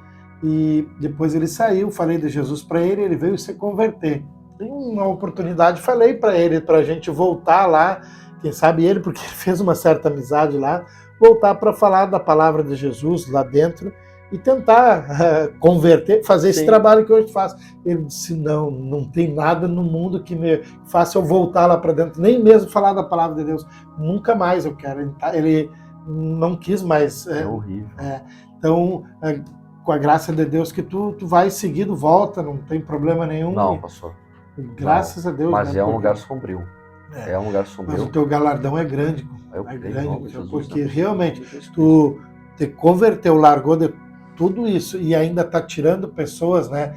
E depois ele saiu, falei de Jesus para ele veio se converter. Em uma oportunidade, falei para ele, para a gente voltar lá, quem sabe ele, porque ele fez uma certa amizade lá, voltar para falar da palavra de Jesus lá dentro e tentar converter, fazer esse trabalho que hoje faço. Ele disse, não tem nada no mundo que me faça eu voltar lá para dentro, nem mesmo falar da palavra de Deus. Nunca mais eu quero. Ele não quis mais. É horrível. Então, com a graça de Deus, que tu vai seguindo, volta, não tem problema nenhum. Não, pastor. Graças a Deus. Mas é um lugar sombrio. É um lugar sombrio. Mas o teu galardão é grande. É grande, Jesus, porque realmente tu te converteu, largou de tudo isso e ainda está tirando pessoas, né,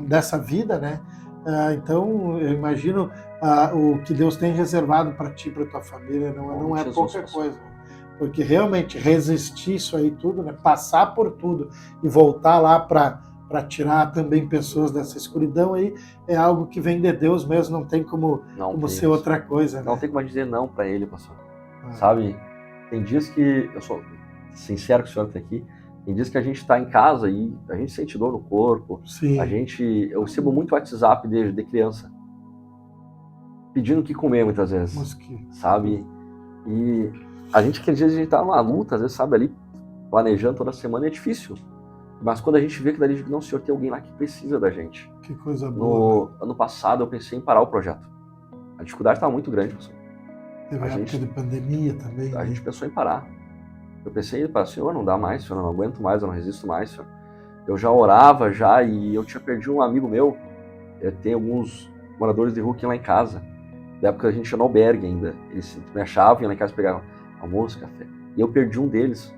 dessa vida, né? Então eu imagino o que Deus tem reservado para ti, para tua família, não é pouca coisa. Porque realmente resistir isso aí tudo, né, passar por tudo e voltar lá para tirar também pessoas dessa escuridão aí, é algo que vem de Deus mesmo, não tem como ser outra coisa. Não tem como dizer não para ele, pastor. Sabe, tem dias que, eu sou sincero com o senhor aqui, tem dias que a gente está em casa e a gente sente dor no corpo. Sim. Eu recebo muito WhatsApp de criança pedindo o que comer muitas vezes, sabe? E a gente, aqueles dias, a gente tá numa luta, às vezes, sabe, ali, planejando toda semana, é difícil. Mas quando a gente vê que dali, não, senhor, tem alguém lá que precisa da gente. Que coisa boa. No ano passado, eu pensei em parar o projeto. A dificuldade estava muito grande, pessoal. Teve época de pandemia também. A gente pensou em parar. Eu pensei, senhor, não dá mais, senhor, eu não aguento mais, eu não resisto mais, senhor. Eu já orava, e eu tinha perdido um amigo meu. Eu tenho alguns moradores de rua aqui lá em casa. Da época a gente tinha no albergue ainda. Eles me achavam, iam lá em casa pegar almoço, café. E eu perdi um deles,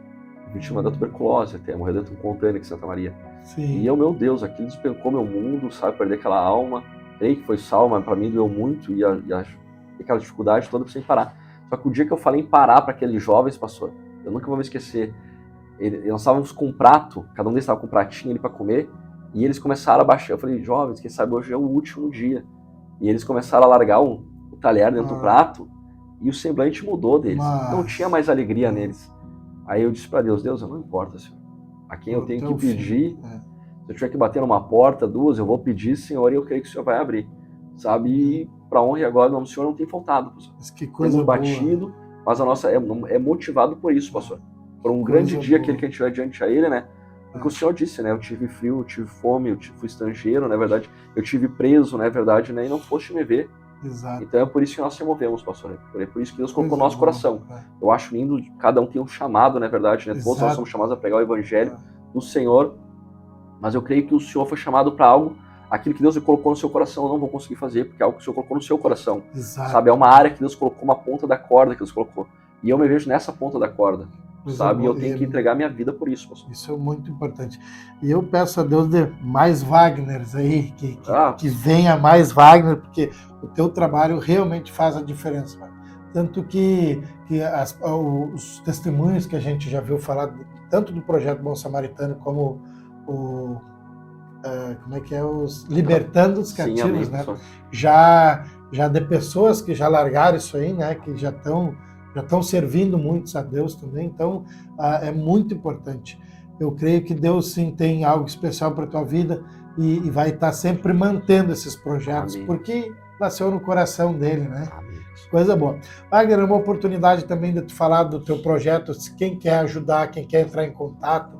vítima da tuberculose, até morreu dentro de um contêiner aqui em Santa Maria. Sim. E eu, meu Deus, aquilo despencou meu mundo, sabe, perder aquela alma. Creio que foi salvo, mas para mim doeu muito e aquela dificuldade toda sem parar. Só que o dia que eu falei em parar para aqueles jovens, pastor, eu nunca vou me esquecer. Nós estávamos com um prato, cada um deles estava com um pratinho ali para comer, e eles começaram a baixar. Eu falei, jovens, quem sabe hoje é o último dia. E eles começaram a largar o talher dentro do prato, E o semblante mudou deles. Mas... Não tinha mais alegria neles. Aí eu disse para Deus, Deus, não importa, Senhor. A quem eu tenho que pedir, se eu tiver que bater numa porta, duas, eu vou pedir, Senhor, e eu creio que o Senhor vai abrir. Sabe? E para honra e agora, o nome do Senhor não tem faltado, pastor. Mas que coisa Temos boa. batido, mas a nossa é motivado por isso, pastor. Por um grande dia, aquele que a gente vai diante a Ele, né? Porque o Senhor disse, né? Eu tive frio, eu tive fome, eu fui estrangeiro, na verdade. Eu tive preso, na verdade, né? E não foste me ver. Exato. Então é por isso que nós se movemos, pastor. É por isso que Deus colocou no nosso coração. Eu acho lindo, cada um tem um chamado, na verdade, né? Todos nós somos chamados a pregar o Evangelho do Senhor. Mas eu creio que o Senhor foi chamado para algo, aquilo que Deus colocou no seu coração, eu não vou conseguir fazer, porque é algo que o Senhor colocou no seu coração. Exato. Sabe? É uma área que Deus colocou, uma ponta da corda que Deus colocou. E eu me vejo nessa ponta da corda. Sabe? E eu tenho que entregar minha vida por isso, pastor. Isso é muito importante. E eu peço a Deus de mais Wagners aí, que venha mais Wagner, porque o teu trabalho realmente faz a diferença. Tanto que os testemunhos que a gente já viu falar, tanto do Projeto Bom Samaritano, como os Libertando os Cativos, né? Já de pessoas que já largaram isso aí, né? Que já estão servindo muitos a Deus também, então é muito importante. Eu creio que Deus sim tem algo especial para a tua vida e vai estar sempre mantendo esses projetos, Amém. Porque nasceu no coração dele, né? Amém. Coisa boa. Wagner, é uma oportunidade também de tu falar do teu projeto, quem quer ajudar, quem quer entrar em contato,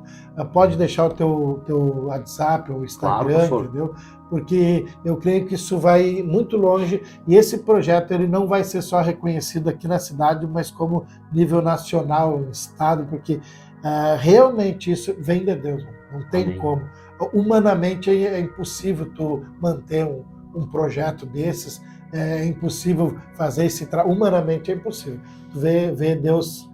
pode deixar o teu WhatsApp ou Instagram, claro, entendeu? Porque eu creio que isso vai muito longe e esse projeto ele não vai ser só reconhecido aqui na cidade, mas como nível nacional, estado, porque realmente isso vem de Deus, não tem Amém. Como. Humanamente é impossível tu manter um projeto desses, é impossível fazer esse trabalho, humanamente é impossível. Tu vê Deus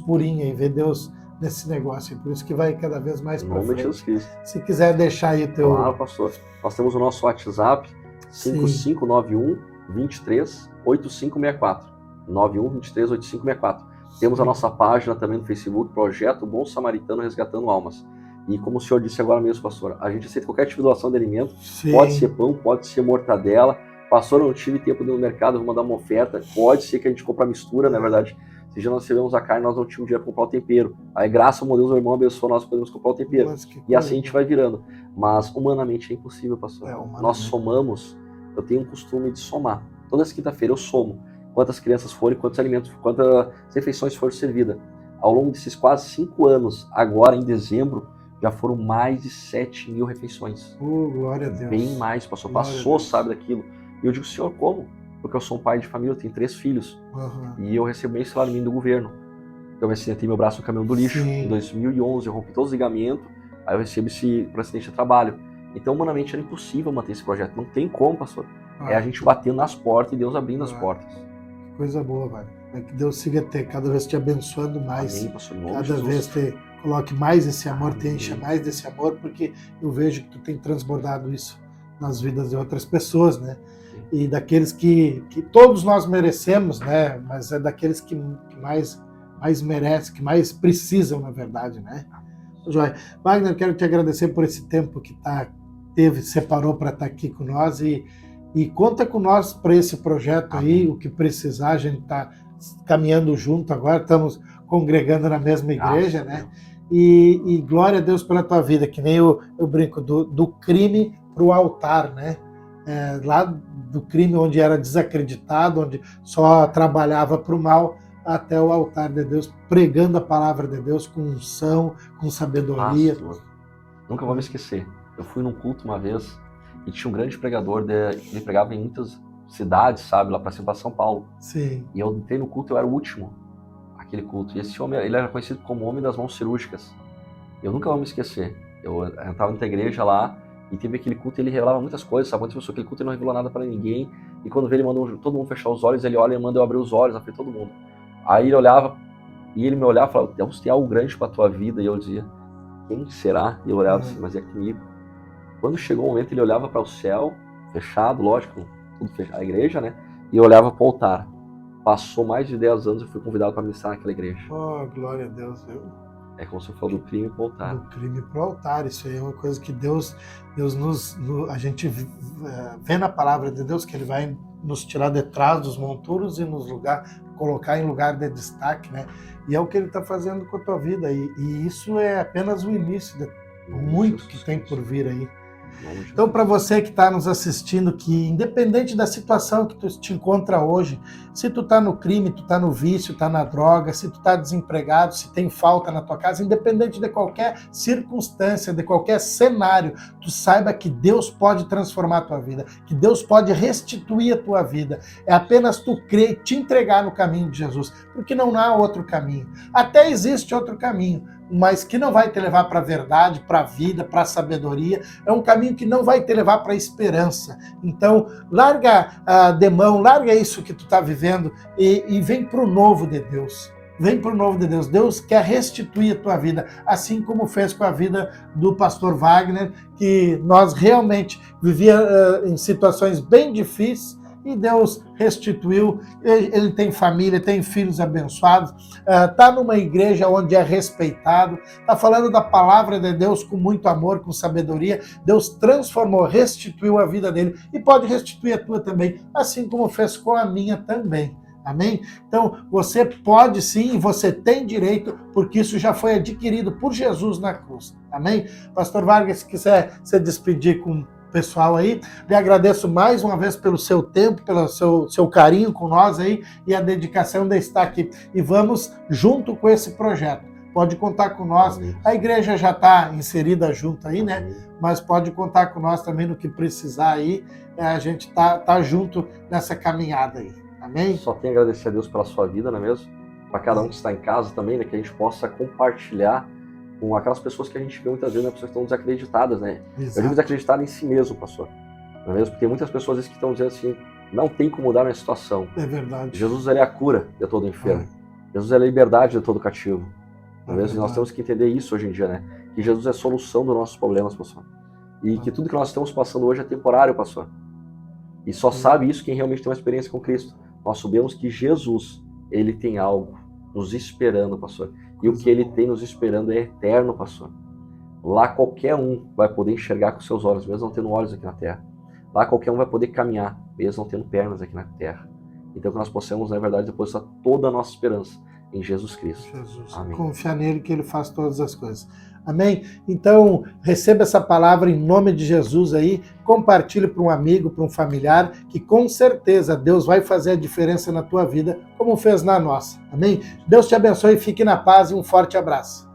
purinho e vê Deus nesse negócio, e por isso que vai cada vez mais para frente. Se quiser deixar aí teu... Claro, pastor. Nós temos o nosso WhatsApp, 5591 23 8564. 91 23 8564. Temos a nossa página também no Facebook, Projeto Bom Samaritano Resgatando Almas. E como o senhor disse agora mesmo, pastor, a gente aceita qualquer tipo de doação de alimento. Sim. Pode ser pão, pode ser mortadela. Pastor, não tive tempo de ir no mercado, vou mandar uma oferta. Pode ser que a gente compre a mistura, na verdade. Se já nós recebemos a carne, nós não tínhamos dinheiro para comprar o tempero. Aí, graças a Deus, o irmão abençoou, nós podemos comprar o tempero. E assim a gente vai virando. Mas, humanamente, é impossível, pastor. Nós somamos, eu tenho um costume de somar. Toda quinta-feira eu somo. Quantas crianças forem, quantos alimentos, quantas refeições foram servidas. Ao longo desses quase 5 anos, agora em dezembro, já foram mais de 7 mil refeições. Glória a Deus. Bem mais, pastor. Passou, sabe, daquilo. E eu digo, senhor, como? Porque eu sou um pai de família, eu tenho 3 filhos. E eu recebo bem salário mínimo do governo. Então eu acidentei meu braço no caminhão do lixo. Sim. Em 2011 eu rompi todos os ligamentos. Aí eu recebo esse acidente de trabalho. Então, humanamente, era impossível manter esse projeto. Não tem como, pastor. É a gente batendo nas portas e Deus abrindo as portas. Que coisa boa, velho. É que Deus siga cada vez te abençoando mais. Amém, pastor. Cada vez coloque mais esse amor, te encha mais desse amor, porque eu vejo que tu tem transbordado isso nas vidas de outras pessoas, né? E daqueles que todos nós merecemos, né? Mas é daqueles que mais merecem, que mais precisam, na verdade, né? Joia. Wagner, quero te agradecer por esse tempo que separou para estar aqui com nós e conta com nós para esse projeto aí, o que precisar, a gente está caminhando junto agora, estamos congregando na mesma igreja, né? E glória a Deus pela tua vida, que nem eu brinco, do crime para o altar, né? Lá do crime onde era desacreditado, onde só trabalhava para o mal, até o altar de Deus, pregando a palavra de Deus com unção, com sabedoria. Nunca vou me esquecer. Eu fui num culto uma vez e tinha um grande pregador, ele pregava em muitas cidades, sabe, lá para cima, para São Paulo. Sim. E eu entrei no culto, eu era o último, aquele culto. E esse homem, ele era conhecido como o homem das mãos cirúrgicas. Eu nunca vou me esquecer. Eu estava na igreja lá e teve aquele culto, ele revelava muitas coisas, sabe? Aquele culto ele não revelou nada para ninguém. E quando veio, ele mandou todo mundo fechar os olhos, ele olha e manda eu abrir os olhos na frente de todo mundo. Aí ele olhava, e ele me olhava e falava, Deus tem algo grande para a tua vida. E eu dizia, quem será? E eu olhava assim, mas é comigo. Quando chegou o momento, ele olhava para o céu, fechado, lógico, tudo fechado, a igreja, né? E eu olhava para o altar. Passou mais de 10 anos, eu fui convidado para ministrar naquela igreja. Oh, glória a Deus, viu? É como se falou do crime para o altar. Do crime para o altar, isso aí é uma coisa que Deus a gente vê na palavra de Deus, que Ele vai nos tirar de trás dos monturos e colocar em lugar de destaque, né? E é o que ele está fazendo com a tua vida. E isso é apenas o início de muito que tem por vir aí. Então, para você que está nos assistindo, que independente da situação que tu te encontra hoje, se tu está no crime, tu está no vício, está na droga, se tu está desempregado, se tem falta na tua casa, independente de qualquer circunstância, de qualquer cenário, tu saiba que Deus pode transformar a tua vida, que Deus pode restituir a tua vida. É apenas tu crer e te entregar no caminho de Jesus, porque não há outro caminho. Até existe outro caminho, mas que não vai te levar para a verdade, para a vida, para a sabedoria. É um caminho que não vai te levar para a esperança. Então, larga de mão, larga isso que tu está vivendo e vem para o novo de Deus. Vem para o novo de Deus. Deus quer restituir a tua vida, assim como fez com a vida do pastor Wagner, que nós realmente vivíamos em situações bem difíceis, e Deus restituiu. Ele tem família, tem filhos abençoados, está numa igreja onde é respeitado, está falando da palavra de Deus com muito amor, com sabedoria. Deus transformou, restituiu a vida dele e pode restituir a tua também, assim como fez com a minha também. Amém? Então, você pode sim, você tem direito, porque isso já foi adquirido por Jesus na cruz. Amém? Pastor Vargas, se quiser se despedir com pessoal aí, lhe agradeço mais uma vez pelo seu tempo, pelo seu carinho com nós aí e a dedicação de estar aqui. E vamos junto com esse projeto. Pode contar com nós. Amém. A igreja já está inserida junto aí, né? Amém. Mas pode contar com nós também no que precisar aí. A gente tá junto nessa caminhada aí. Amém? Só tenho a agradecer a Deus pela sua vida, não é mesmo? Para cada um que está em casa também, né? Que a gente possa compartilhar com aquelas pessoas que a gente vê muitas vezes, né, pessoas que estão desacreditadas, né? Exato. Eu digo desacreditada em si mesmo, pastor. Não é mesmo? Porque muitas pessoas às vezes que estão dizendo assim, não tem como mudar a minha situação. É verdade. Jesus ele é a cura de todo enfermo. Jesus ele é a liberdade de todo cativo. Não é mesmo? E nós temos que entender isso hoje em dia, né? Que Jesus é a solução dos nossos problemas, pastor. E que tudo que nós estamos passando hoje é temporário, pastor. E só sabe isso quem realmente tem uma experiência com Cristo. Nós sabemos que Jesus, ele tem algo nos esperando, pastor. E o que ele tem nos esperando é eterno, pastor. Lá qualquer um vai poder enxergar com seus olhos, mesmo não tendo olhos aqui na terra. Lá qualquer um vai poder caminhar, mesmo não tendo pernas aqui na terra. Então que nós possamos, na verdade, depositar toda a nossa esperança em Jesus Cristo. Jesus. Amém. Confiar nele que ele faz todas as coisas. Amém? Então, receba essa palavra em nome de Jesus aí, compartilhe para um amigo, para um familiar, que com certeza Deus vai fazer a diferença na tua vida, como fez na nossa. Amém? Deus te abençoe, fique na paz e um forte abraço.